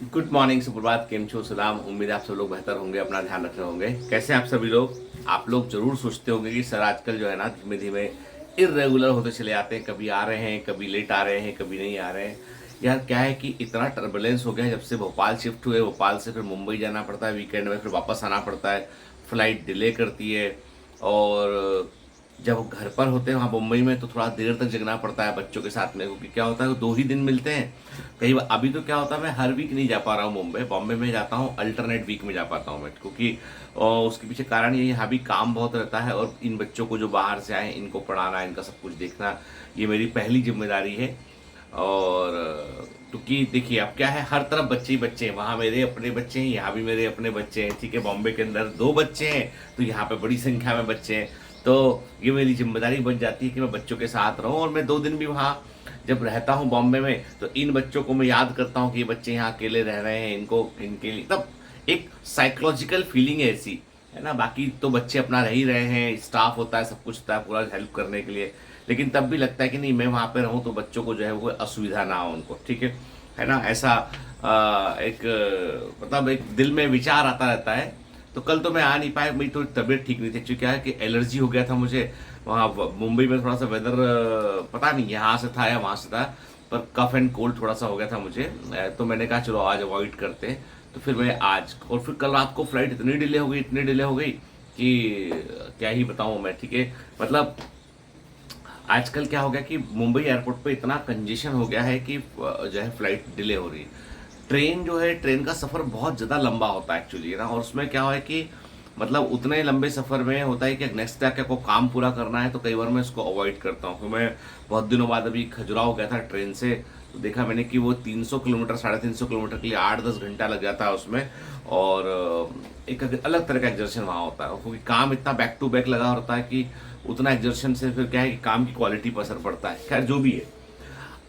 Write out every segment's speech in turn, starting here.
Good morning, सुप्रभात, केम छो, सलाम। उम्मीद है आप सब लोग बेहतर होंगे, अपना ध्यान रख रहे होंगे। कैसे हैं आप सभी लोग? आप लोग जरूर सोचते होंगे कि सर आजकल जो है ना धीमे धीमे इरेगुलर होते चले जाते हैं, कभी आ रहे हैं, कभी लेट आ रहे हैं, कभी नहीं आ रहे हैं। यार क्या है कि इतना टर्बुलेंस हो गया है, जब से भोपाल शिफ्ट हुए, भोपाल से फिर मुंबई जाना पड़ता है, वीकेंड में फिर वापस आना पड़ता है, फ्लाइट डिले करती है। और जब घर पर होते हैं वहाँ मुंबई में तो थोड़ा देर तक जगना पड़ता है बच्चों के साथ में, क्योंकि क्या होता है 2 ही दिन मिलते हैं। कई बार अभी तो क्या होता है, मैं हर वीक नहीं जा पा रहा हूँ मुंबई, बॉम्बे में जाता हूँ, अल्टरनेट वीक में जा पाता हूँ मैं, क्योंकि उसके पीछे कारण ये यहाँ भी काम बहुत रहता है, और इन बच्चों को जो बाहर से आए इनको पढ़ाना, इनका सब कुछ देखना, ये मेरी पहली जिम्मेदारी है। और क्योंकि देखिए अब क्या है, हर तरफ बच्चे ही बच्चे हैं, वहाँ मेरे अपने बच्चे हैं, यहाँ भी मेरे अपने बच्चे हैं, ठीक है। बॉम्बे के अंदर 2 बच्चे हैं तो यहाँ पे बड़ी संख्या में बच्चे हैं। तो ये मेरी जिम्मेदारी बन जाती है कि मैं बच्चों के साथ रहूं, और मैं 2 दिन भी वहाँ जब रहता हूँ बॉम्बे में तो इन बच्चों को मैं याद करता हूँ कि ये बच्चे यहाँ अकेले रह रहे हैं, इनको इनके लिए तब एक साइकोलॉजिकल फीलिंग है ऐसी, है ना। बाकी तो बच्चे अपना रह ही रहे हैं, स्टाफ होता है, सब कुछ होता है पूरा हेल्प करने के लिए, लेकिन तब भी लगता है कि नहीं, मैं वहाँ पे रहूँ तो बच्चों को जो है वो असुविधा ना हो उनको, ठीक है ना। ऐसा एक मतलब एक दिल में विचार आता रहता है। तो कल तो मैं आ नहीं पाया, मेरी तो तबीयत ठीक नहीं थी एक्चुअली। क्या है कि एलर्जी हो गया था मुझे, वहाँ मुंबई में थोड़ा सा वेदर पता नहीं यहाँ से था या वहाँ से था, पर कफ एंड कोल्ड थोड़ा सा हो गया था मुझे। तो मैंने कहा चलो आज अवॉइड करते हैं। तो फिर मैं आज, और फिर कल रात को फ्लाइट इतनी डिले हो गई, इतनी डिले हो गई कि क्या ही बताऊँ मैं, ठीक है। मतलब आजकल क्या हो गया कि मुंबई एयरपोर्ट पे इतना कंजेशन हो गया है कि जो है फ्लाइट डिले हो रही है। ट्रेन जो है, ट्रेन का सफ़र बहुत ज़्यादा लंबा होता है एक्चुअली ना, और उसमें क्या है कि मतलब उतने लंबे सफ़र में होता है कि नेक्स्ट डे को काम पूरा करना है, तो कई बार मैं इसको अवॉइड करता हूँ। तो मैं बहुत दिनों बाद अभी खजुराहो गया था ट्रेन से, तो देखा मैंने कि वो 300 किलोमीटर, 350 किलोमीटर के लिए 8-10 घंटा लग जाता है उसमें। और एक अलग तरह का एग्जर्शन वहाँ होता है, क्योंकि काम इतना बैक टू बैक लगा होता है कि उतना एग्जर्शन से फिर क्या है कि काम की क्वालिटी पर असर पड़ता है। खैर जो भी है,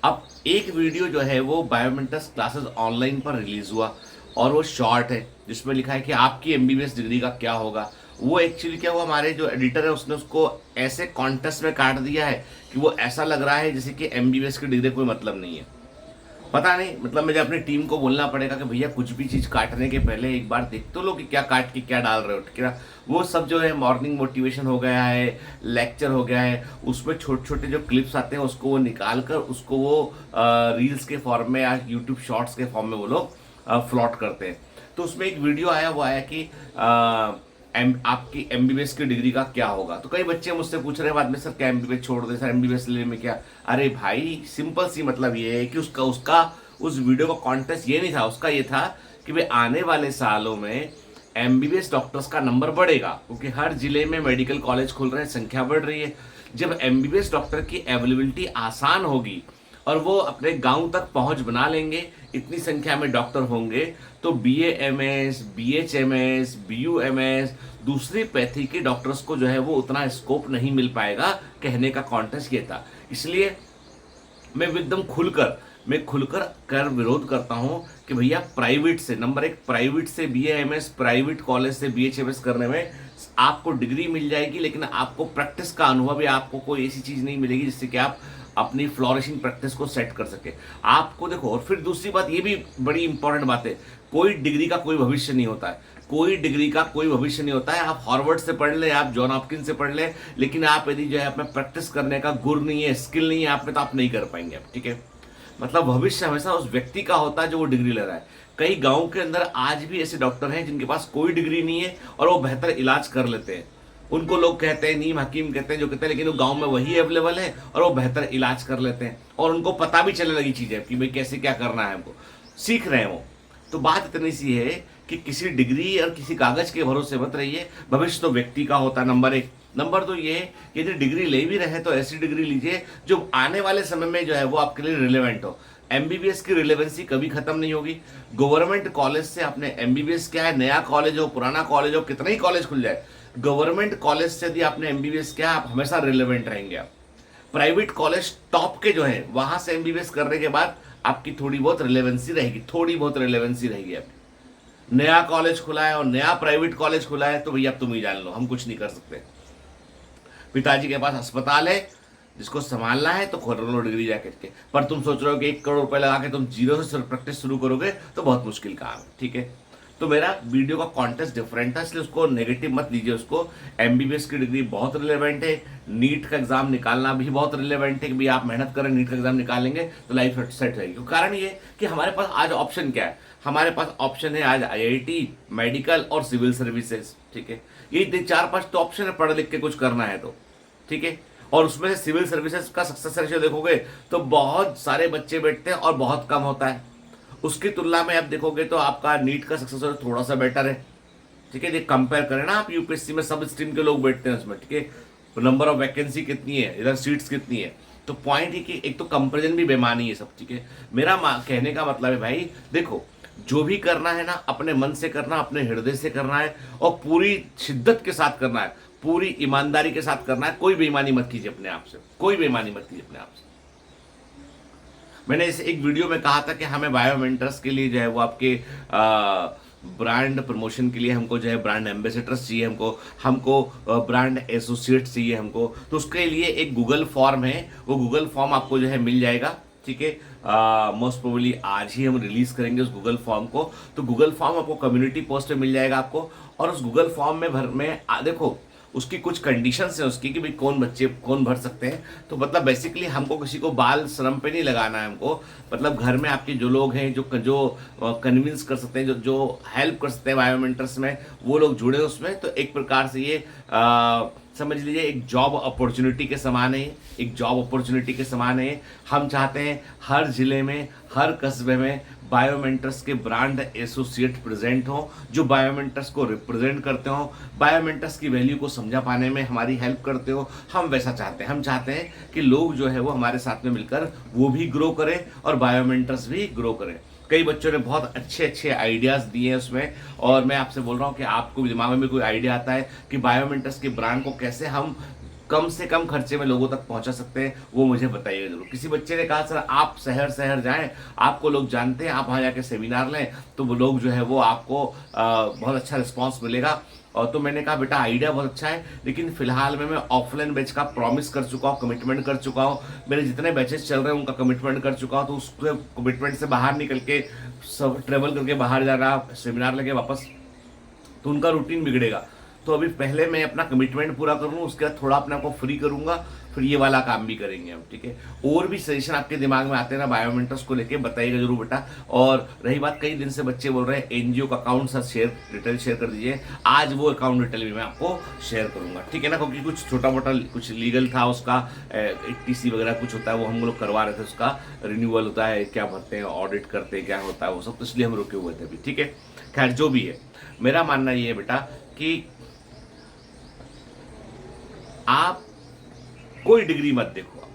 अब एक वीडियो जो है वो बायोमेंटस क्लासेस ऑनलाइन पर रिलीज हुआ, और वो शॉर्ट है जिसमें लिखा है कि आपकी एमबीबीएस डिग्री का क्या होगा। वो एक्चुअली क्या हुआ, हमारे जो एडिटर है उसने उसको ऐसे कॉन्टेस्ट में काट दिया है कि वो ऐसा लग रहा है जैसे कि एमबीबीएस की डिग्री कोई मतलब नहीं है। पता नहीं, मतलब मुझे अपनी टीम को बोलना पड़ेगा कि भैया कुछ भी चीज़ काटने के पहले एक बार देख तो लो कि क्या काट के क्या डाल रहे हो, ठीक है ना। वो सब जो है मॉर्निंग मोटिवेशन हो गया है, लेक्चर हो गया है, उसमें छोटे छोटे जो क्लिप्स आते हैं उसको वो निकाल कर उसको वो रील्स के फॉर्म में या यूट्यूब शॉर्ट्स के फॉर्म में वो लोग फ्लॉट करते हैं। तो उसमें एक वीडियो आया, वो आया कि आपकी एमबीबीएस की डिग्री का क्या होगा। तो कई बच्चे मुझसे पूछ रहे हैं बाद में, सर क्या एमबीबीएस छोड़ दे, सर एमबीबीएस लेने में क्या। अरे भाई सिंपल सी मतलब ये है कि उसका उसका उस वीडियो का कॉन्टेस्ट ये नहीं था, उसका ये था कि भाई आने वाले सालों में एमबीबीएस डॉक्टर्स का नंबर बढ़ेगा, क्योंकि हर जिले में मेडिकल कॉलेज खुल रहे हैं, संख्या बढ़ रही है। जब एमबीबीएस डॉक्टर की अवेलेबिलिटी आसान होगी और वो अपने गांव तक पहुंच बना लेंगे, इतनी संख्या में डॉक्टर होंगे, तो बीएएमएस, बीएचएमएस, बीयूएमएस, दूसरी पैथी के डॉक्टर्स को जो है वो उतना स्कोप नहीं मिल पाएगा। कहने का कॉन्टेस्ट ये था। इसलिए मैं एकदम खुलकर कर विरोध करता हूं कि भैया प्राइवेट से, नंबर एक, प्राइवेट से बीएएमएस, प्राइवेट कॉलेज से बीएचएमएस करने में आपको डिग्री मिल जाएगी, लेकिन आपको प्रैक्टिस का अनुभव या आपको कोई ऐसी चीज नहीं मिलेगी जिससे कि आप अपनी फ्लोरिशिंग प्रैक्टिस को सेट कर सके। आपको देखो, और फिर दूसरी बात ये भी बड़ी इंपॉर्टेंट बात है, कोई डिग्री का कोई भविष्य नहीं होता है, कोई डिग्री का कोई भविष्य नहीं होता है। आप हार्वर्ड से पढ़ ले, आप जॉन हॉपकिंस से पढ़ ले, लेकिन आप यदि जो है अपना प्रैक्टिस करने का गुर नहीं है, स्किल नहीं है आप में, तो आप नहीं कर पाएंगे आप, ठीक है। मतलब भविष्य हमेशा उस व्यक्ति का होता है जो वो डिग्री ले रहा है। कई गांव के अंदर आज भी ऐसे डॉक्टर हैं जिनके पास कोई डिग्री नहीं है और वो बेहतर इलाज कर लेते हैं। उनको लोग कहते हैं नीम हकीम कहते हैं, जो कहते हैं, लेकिन वो गांव में वही अवेलेबल है और वो बेहतर इलाज कर लेते हैं, और उनको पता भी चलने लगी चीजें कि भाई कैसे क्या करना है, हमको सीख रहे हैं वो। तो बात इतनी सी है कि किसी डिग्री और किसी कागज के भरोसे मत रहिए, भविष्य तो व्यक्ति का होता है, नंबर एक। नंबर दो ये है कि यदि डिग्री ले भी रहे तो ऐसी डिग्री लीजिए जो आने वाले समय में जो है वो आपके लिए रिलेवेंट हो। एमबीबीएस की रिलेवेंसी कभी खत्म नहीं होगी। गवर्नमेंट कॉलेज से आपने एमबीबीएस क्या है, नया कॉलेज हो पुराना कॉलेज हो, कितना ही कॉलेज खुल जाए, गवर्नमेंट कॉलेज से यदि आपने एमबीबीएस किया आप हमेशा रिलेवेंट रहेंगे। आप प्राइवेट कॉलेज टॉप के जो है वहां से एमबीबीएस करने के बाद आपकी थोड़ी बहुत रिलेवेंसी रहेगी, थोड़ी बहुत रिलेवेंसी रहेगी आपकी। नया कॉलेज खुला है और नया प्राइवेट कॉलेज खुला है तो भैया अब तुम ही जान लो, हम कुछ नहीं कर सकते। पिताजी के पास अस्पताल है, जिसको संभालना है तो कर लो डिग्री जैकेट के, पर तुम सोच रहे हो कि 1 करोड़ रुपए लगा के तुम जीरो से प्रैक्टिस शुरू करोगे तो बहुत मुश्किल काम है। ठीक है, तो मेरा वीडियो का कॉन्टेस्ट डिफरेंट था, इसलिए उसको नेगेटिव मत लीजिए। उसको एमबीबीएस की डिग्री बहुत रिलेवेंट है, नीट का एग्जाम निकालना भी बहुत रिलेवेंट है कि भाई आप मेहनत करें, नीट का एग्जाम निकालेंगे तो लाइफ सेट रहेगी। कारण ये कि हमारे पास आज ऑप्शन क्या है, हमारे पास ऑप्शन है आज आईआईटी, मेडिकल और सिविल सर्विसेज। ठीक है, ये 4-5 तो ऑप्शन है पढ़ लिख के कुछ करना है तो। ठीक है, और उसमें से सिविल सर्विसेज का सक्सेस रेशियो देखोगे तो बहुत सारे बच्चे बैठते हैं और बहुत कम होता है। उसकी तुलना में आप देखोगे तो आपका नीट का सक्सेस रेशियो थोड़ा सा बेटर है। ठीक है, ये कंपेयर करें ना आप, यूपीएससी में सब स्ट्रीम के लोग बैठते हैं उसमें। ठीक है, नंबर ऑफ वैकेंसी कितनी है, इधर सीट्स कितनी है, तो पॉइंट है कि एक तो कंपेरिजन भी बेमानी है सब। ठीक है, मेरा कहने का मतलब है भाई देखो, जो भी करना है ना अपने मन से करना, अपने हृदय से करना है और पूरी शिद्दत के साथ करना है, पूरी ईमानदारी के साथ करना है। कोई बेईमानी मत कीजिए अपने आप से, कोई बेईमानी मत कीजिए अपने आप से। मैंने इस एक वीडियो में कहा था कि हमें बायोमेंटर्स के लिए जो है वो आपके ब्रांड प्रमोशन के लिए हमको जो है ब्रांड एम्बेसडर्स चाहिए, हमको ब्रांड एसोसिएट्स चाहिए हमको। तो उसके लिए एक गूगल फॉर्म है, वो गूगल फॉर्म आपको जो है मिल जाएगा। ठीक है, मोस्ट प्रोबेबली आज ही हम रिलीज करेंगे उस गूगल फॉर्म को। तो गूगल फॉर्म आपको कम्युनिटी पोस्ट में मिल जाएगा आपको, और उस गूगल फॉर्म में देखो उसकी कुछ कंडीशंस है उसकी कि भाई कौन बच्चे कौन भर सकते हैं। तो मतलब बेसिकली हमको किसी को बाल श्रम पे नहीं लगाना है हमको, मतलब घर में आपके जो लोग हैं जो कन्विंस कर सकते हैं, जो हेल्प कर सकते हैं बायोमेंटर्स में, वो लोग जुड़े उसमें। तो एक प्रकार से ये समझ लीजिए एक जॉब अपॉर्चुनिटी के समान है, एक जॉब अपॉर्चुनिटी के समान है। हम चाहते हैं हर जिले में, हर कस्बे में बायोमेंटर्स के ब्रांड एसोसिएट प्रेजेंट हो, जो बायोमेंटर्स को रिप्रेजेंट करते हो, बायोमेंटर्स की वैल्यू को समझा पाने में हमारी हेल्प करते हो। हम वैसा चाहते हैं, हम चाहते हैं कि लोग जो है वो हमारे साथ में मिलकर वो भी ग्रो करें और बायोमेंटर्स भी ग्रो करें। कई बच्चों ने बहुत अच्छे अच्छे आइडियाज़ दिए हैं उसमें, और मैं आपसे बोल रहा हूँ कि आपको भी दिमाग में कोई आइडिया आता है कि बायोमेंटर्स के ब्रांड को कैसे हम कम से कम खर्चे में लोगों तक पहुंचा सकते हैं, वो मुझे बताइएगा जरूर। किसी बच्चे ने कहा सर आप शहर शहर जाएं, आपको लोग जानते हैं, आप वहाँ जाके सेमिनार लें तो वो लोग जो है वो आपको बहुत अच्छा रिस्पॉन्स मिलेगा। और तो मैंने कहा बेटा आइडिया बहुत अच्छा है, लेकिन फिलहाल मैं ऑफलाइन बैच का प्रॉमिस कर चुका हूँ, कमिटमेंट कर चुका हूँ, मेरे जितने बैचेस चल रहे हैं उनका कमिटमेंट कर चुका हूँ। तो उस कमिटमेंट से बाहर निकल के सब ट्रेवल करके बाहर जाना, सेमिनार लेके वापस, तो उनका रूटीन बिगड़ेगा। तो अभी पहले मैं अपना कमिटमेंट पूरा करूँ, उसके बाद थोड़ा अपने आप को फ्री करूंगा, फिर ये वाला काम भी करेंगे हम। ठीक है, और भी सजेशन आपके दिमाग में आते हैं ना बायोमेंटर्स को लेके, बताइएगा जरूर बेटा। और रही बात, कई दिन से बच्चे बोल रहे हैं एनजीओ का account sir share detail share कर दीजिए, आज वो अकाउंट डिटेल भी मैं आपको शेयर करूंगा। ठीक है ना, क्योंकि कुछ छोटा मोटा कुछ लीगल था उसका, टीसी वगैरह कुछ होता है वो हम लोग करवा रहे थे, उसका रिन्यूअल होता है, क्या भरते हैं, ऑडिट करते हैं, क्या होता है वो सब, तो इसलिए हम रुके हुए थे अभी। ठीक है, खैर जो भी है, मेरा मानना ये है बेटा कि आप कोई डिग्री मत देखो।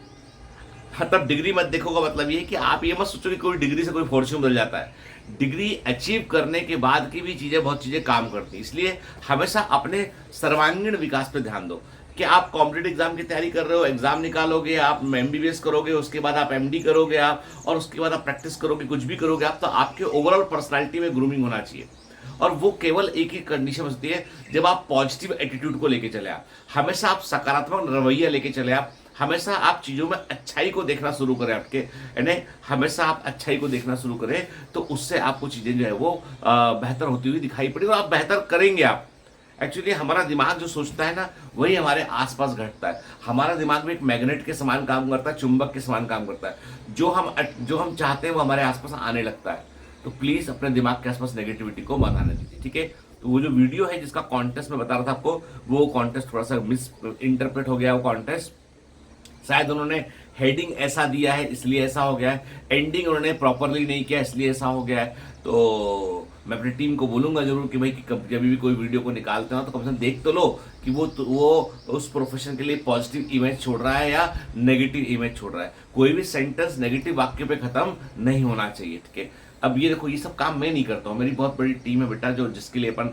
हाँ, तब डिग्री मत देखो का मतलब ये है कि आप ये मत सोचो कि कोई डिग्री से कोई फॉर्च्यून बदल जाता है। डिग्री अचीव करने के बाद की भी चीजें, बहुत चीजें काम करती हैं। इसलिए हमेशा अपने सर्वांगीण विकास पे ध्यान दो कि आप कॉम्पिटेटिव एग्जाम की तैयारी कर रहे हो, एग्जाम निकालोगे, आप एमबीबीएस करोगे, उसके बाद आप एमडी करोगे आप, और उसके बाद आप प्रैक्टिस करोगे, कुछ भी करोगे आप, तो आपके ओवरऑल पर्सनालिटी में ग्रूमिंग होना चाहिए। और वो केवल एक ही कंडीशन होती है, जब आप पॉजिटिव एटीट्यूड को लेके चले, आप हमेशा आप सकारात्मक रवैया लेके चले, आप हमेशा आप चीज़ों में अच्छाई को देखना शुरू करें, आपके यानी हमेशा आप अच्छाई को देखना शुरू करें, तो उससे आपको चीज़ें जो है वो बेहतर होती हुई दिखाई पड़ी, और आप बेहतर करेंगे। आप एक्चुअली हमारा दिमाग जो सोचता है ना, वही हमारे आसपास घटता है। हमारा दिमाग में एक मैग्नेट के समान काम करता है, चुंबक के समान काम करता है। जो हम चाहते हैं वो हमारे आसपास आने लगता है। तो प्लीज अपने दिमाग के आसपास नेगेटिविटी को मत आने दीजिए। ठीक है, तो वो जो वीडियो है जिसका कॉन्टेस्ट में बता रहा था आपको, वो कॉन्टेस्ट थोड़ा सा मिस इंटरप्रेट हो गया। वो कॉन्टेस्ट शायद उन्होंने हेडिंग ऐसा दिया है इसलिए ऐसा हो गया है, एंडिंग उन्होंने प्रॉपरली नहीं किया इसलिए ऐसा हो गया है। तो मैं अपनी टीम को बोलूंगा जरूर कि भाई जब भी कोई वीडियो को निकालते हो तो कम से कम देख तो लो कि वो उस प्रोफेशन के लिए पॉजिटिव इमेज छोड़ रहा है या नेगेटिव इमेज छोड़ रहा है। कोई भी सेंटेंस नेगेटिव वाक्य पे खत्म नहीं होना चाहिए। ठीक है, अब ये देखो, ये सब काम मैं नहीं करता हूँ, मेरी बहुत बड़ी टीम है बेटा, जो जिसके लिए अपन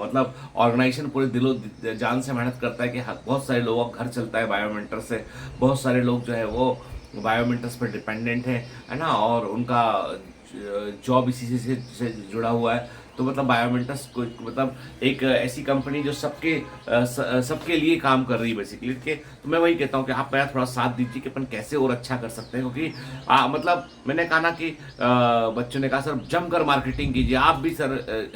मतलब ऑर्गेनाइजेशन पूरे दिलो जान से मेहनत करता है कि बहुत सारे लोगों का घर चलता है बायोमेंटर से, बहुत सारे लोग जो है वो बायोमेंटर्स पर डिपेंडेंट है ना, और उनका जॉब इसी से जुड़ा हुआ है। तो मतलब बायोमेंटस को मतलब एक ऐसी कंपनी जो सबके लिए काम कर रही है बेसिकली, ठीक है। तो मैं वही कहता हूँ कि आप मेरा थोड़ा साथ दीजिए कि अपन कैसे और अच्छा कर सकते हैं, क्योंकि मतलब मैंने कहा ना कि बच्चों ने कहा सर जमकर मार्केटिंग कीजिए आप भी सर।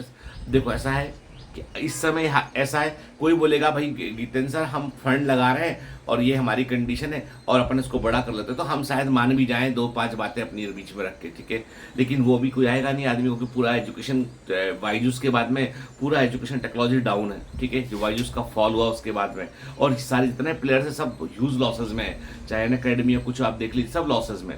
देखो ऐसा है कि इस समय ऐसा है, कोई बोलेगा भाई जितेंद्र सर हम फंड लगा रहे हैं और ये हमारी कंडीशन है और अपन इसको बड़ा कर लेते हैं, तो हम शायद मान भी जाएं 2-5 बातें अपनी बीच में रख के, ठीक है। लेकिन वो भी कोई आएगा नहीं आदमी, क्योंकि पूरा एजुकेशन वाईजूस के बाद में पूरा एजुकेशन टेक्नोलॉजी डाउन है, ठीक है। जो वाईजूस का फॉल हुआ उसके बाद में, और सारे जितने प्लेयर्स हैं सब ह्यूज लॉसेज में है, चाहे एन अकेडमी या कुछ आप देख लीजिए, सब लॉसेज में।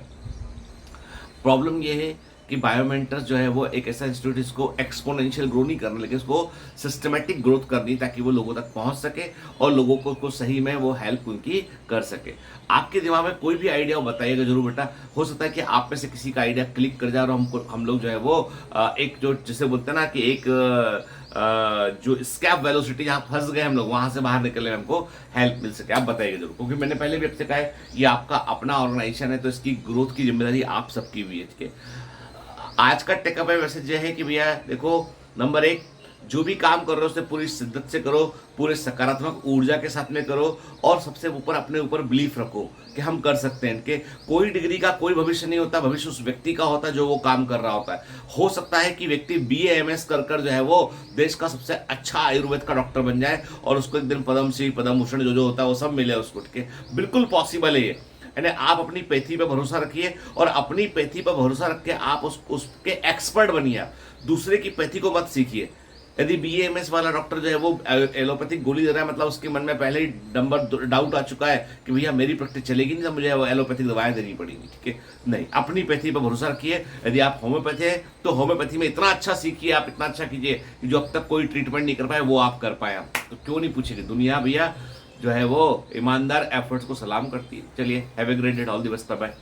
प्रॉब्लम ये है कि बायोमेंटर्स जो है वो एक ऐसा इंस्टीट्यूट इसको एक्सपोनेंशियल ग्रो नहीं करना, लेकिन इसको सिस्टमेटिक ग्रोथ करनी ताकि वो लोगों तक पहुंच सके और लोगों को सही में वो हेल्प उनकी कर सके। आपके दिमाग में कोई भी आइडिया हो बताइएगा जरूर बेटा। हो सकता है कि आप में से किसी का आइडिया क्लिक कर जाए और हम लोग जो है वो एक जो जिसे बोलते हैं ना कि एक जो स्कैप वेलोसिटी जहाँ फंस गए हम लोग, वहां से बाहर निकलने में हमको हेल्प मिल सके। आप बताइएगा जरूर, क्योंकि मैंने पहले भी आपसे कहा है ये आपका अपना ऑर्गेनाइजेशन है, तो इसकी ग्रोथ की जिम्मेदारी आप सबकी भी है, ठीक है। आज का टेकअप मैसेज ये है कि भैया देखो, नंबर 1, जो भी काम कर रहे हो उसे पूरी शिद्दत से करो, पूरे सकारात्मक ऊर्जा के साथ में करो, और सबसे ऊपर अपने ऊपर बिलीफ रखो कि हम कर सकते हैं। इनके कोई डिग्री का कोई भविष्य नहीं होता, भविष्य उस व्यक्ति का होता है जो वो काम कर रहा होता है। हो सकता है कि व्यक्ति BA MS कर जो है वो देश का सबसे अच्छा आयुर्वेद का डॉक्टर बन जाए और उसको एक दिन पद्मश्री पद्म भूषण जो होता है वो सब मिले उसको, ठीक है। बिल्कुल पॉसिबल है ये। यानी आप अपनी पैथी पे भरोसा रखिए और अपनी पैथी पे भरोसा रख के आप उसके एक्सपर्ट बनिए। आप दूसरे की पैथी को मत सीखिए। यदि BA MS वाला डॉक्टर जो है वो एलोपैथिक गोली दे रहा है, मतलब उसके मन में पहले ही डाउट आ चुका है कि भैया मेरी प्रैक्टिस चलेगी नहीं तो मुझे एलोपैथिक दवाएं देनी पड़ेगी, ठीक है। नहीं, अपनी पैथी पर भरोसा रखिए। यदि आप होम्योपैथी है तो होम्योपैथी में इतना अच्छा सीखिए, आप इतना अच्छा कीजिए कि जो अब तक कोई ट्रीटमेंट नहीं कर पाए वो आप कर पाए। तो क्यों नहीं पूछेगी दुनिया भैया जो है वो ईमानदार एफर्ट्स को सलाम करती है। चलिए, have a great day, all the best, bye.